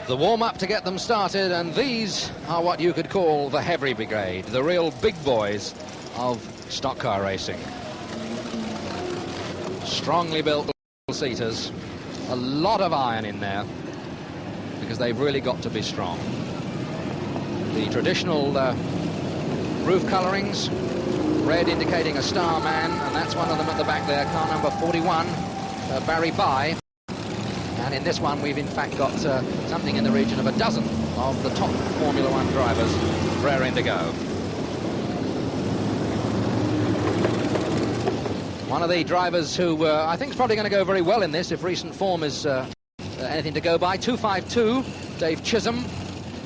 The warm-up to get them started, and these are what you could call the heavy brigade, the real big boys of stock car racing. Strongly built seaters, a lot of iron in there, because they've really got to be strong. The traditional roof colourings, red indicating a star man, and that's one of them at the back there, car number 41, Barry Bye. And in this one, we've in fact got something in the region of a dozen of the top Formula One drivers raring to go. One of the drivers who I think is probably going to go very well in this, if recent form is anything to go by, 252, Dave Chisholm,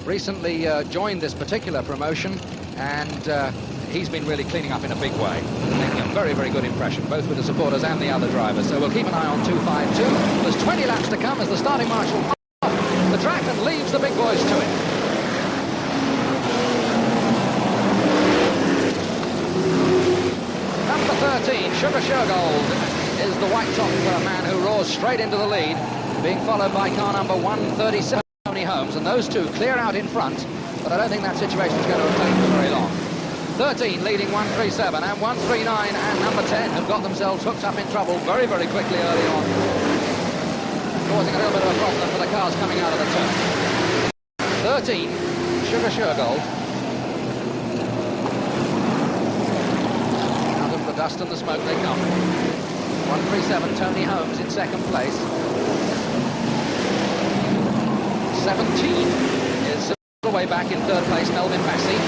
recently joined this particular promotion, and he's been really cleaning up in a big way, making a very, very good impression, both with the supporters and the other drivers. So we'll keep an eye on 252. There's 20 laps to come as the starting marshal off the track and leaves the big boys to it. Number 13, Sugar Shergold, is the white top man who roars straight into the lead, being followed by car number 137, Tony Holmes, and those two clear out in front, but I don't think that situation is going to remain for very long. 13 leading 137, and 139 and number 10 have got themselves hooked up in trouble very, very quickly early on, causing a little bit of a problem for the cars coming out of the turn. 13, Sugar Shergold. Out of the dust and the smoke they come. 137, Tony Holmes in second place. 17 is all the way back in third place, Melvin Massey.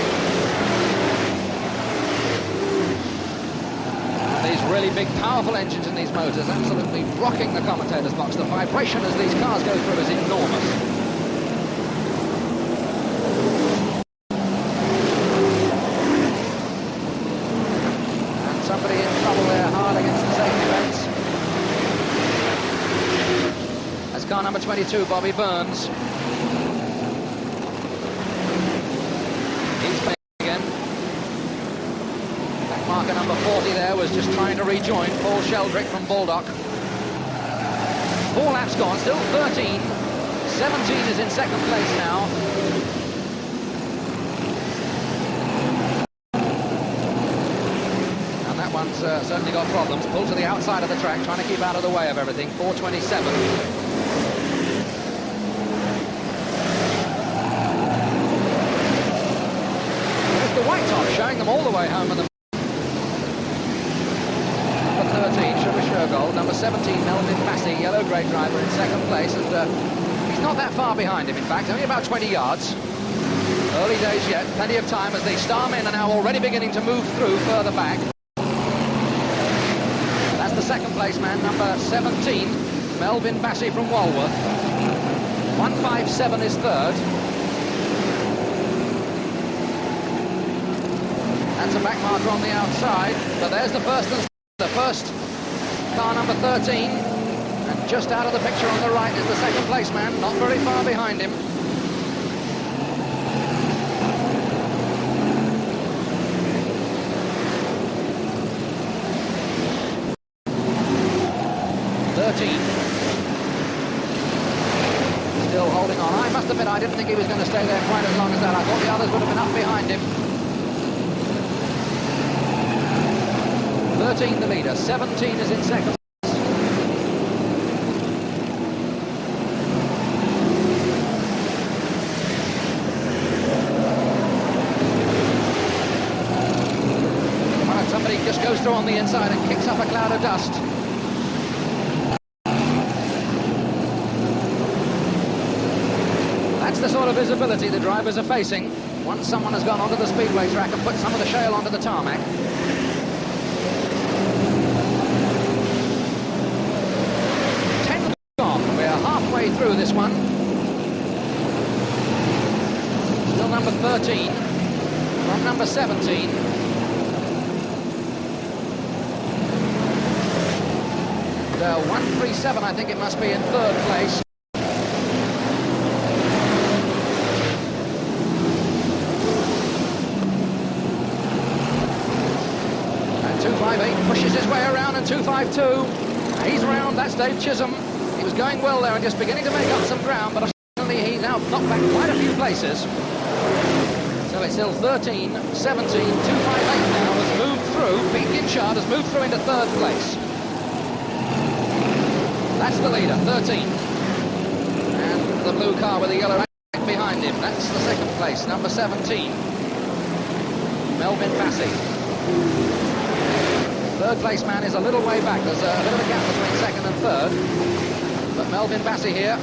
These really big, powerful engines in these motors, absolutely rocking the commentator's box. The vibration as these cars go through is enormous. And somebody in trouble there, hard against the safety belts. That's car number 22, Bobby Burns. He's playing again. Marker number 40 there was just trying to rejoin Paul Sheldrick from Baldock. 4 laps gone, still 13. 17 is in second place now. And that one's certainly got problems. Pulled to the outside of the track, trying to keep out of the way of everything. 427. There's the white top showing them all the way home. And 13, Sugar Shergold, number 17, Melvin Massey, yellow grey driver in second place, and he's not that far behind him, in fact, only about 20 yards. Early days yet, plenty of time as the Starmen are now already beginning to move through further back. That's the second place man, number 17, Melvin Massey from Walworth. 157 is third. That's a back marker on the outside, but there's the first car number 13, and just out of the picture on the right is the second place man, not very far behind him. Still holding on. I must admit I didn't think he was going to stay there quite as long as that. I thought the others would have been up behind him. 13 the leader, 17 is in second. Well, somebody just goes through on the inside and kicks up a cloud of dust. That's the sort of visibility the drivers are facing once someone has gone onto the speedway track and put some of the shale onto the tarmac. Through this one. Still number 13 from number 17. The 137, I think it must be, in third place. And 258 pushes his way around, and 252. He's round, that's Dave Chisholm. He was going well there and just beginning to make up some ground, but Foxhall Heath now knocked back quite a few places. So it's still 13, 17, 258 now has moved through. Pete Guinchard has moved through into third place. That's the leader, 13. And the blue car with the yellow rag behind him. That's the second place, number 17. Melvin Bassey. Third place man is a little way back. There's a bit of a gap between second and third. But Melvin Bassey here,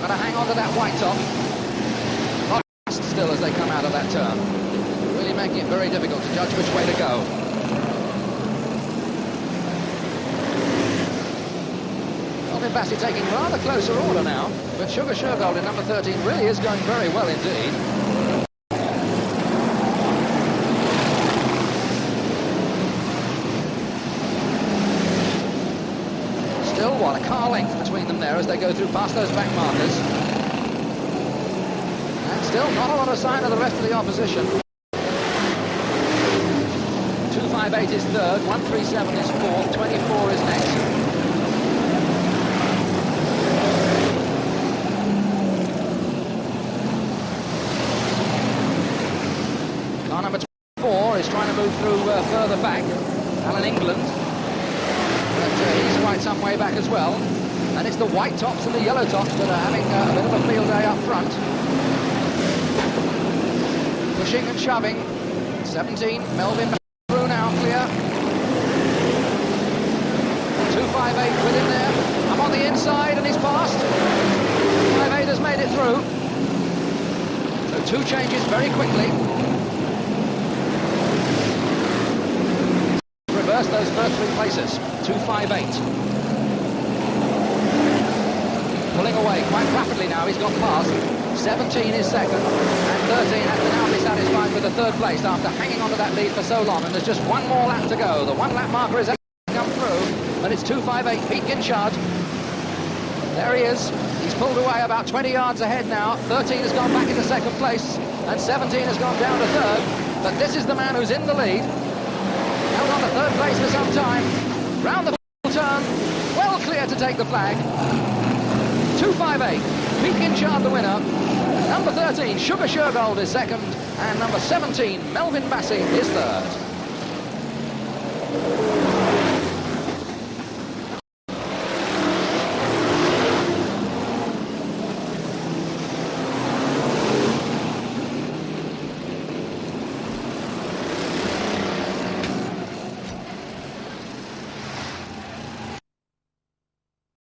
going to hang on to that white top. Fast still as they come out of that turn. Really making it very difficult to judge which way to go. Melvin Bassey taking rather closer order now. But Sugar Shergold in number 13 really is going very well indeed. Still, what, a car length between them there as they go through past those back markers. And still not a lot of sign of the rest of the opposition. 258 is third, 137 is fourth, 24 is next. Car number 24 is trying to move through further back. Alan England. He's quite some way back as well. And it's the white tops and the yellow tops that are having a bit of a field day up front. Pushing and shoving. 17, Melvin through now, clear. 258 with him there. I'm on the inside and he's passed. 258 has made it through. So two changes very quickly. Reverse those first three places. 258. Pulling away quite rapidly now, he's got past. 17 is second, and 13 has to now be satisfied with the third place after hanging onto that lead for so long, and there's just one more lap to go. The one lap marker is come through, and it's 258, Pete Guinchard. There he is. He's pulled away about 20 yards ahead now. 13 has gone back into second place, and 17 has gone down to third. But this is the man who's in the lead. Held on to third place for some time. Round the turn, well clear to take the flag. 258, Pete Guinchard the winner. Number 13, Sugar Shergold is second, and number 17, Melvin Bassey is third.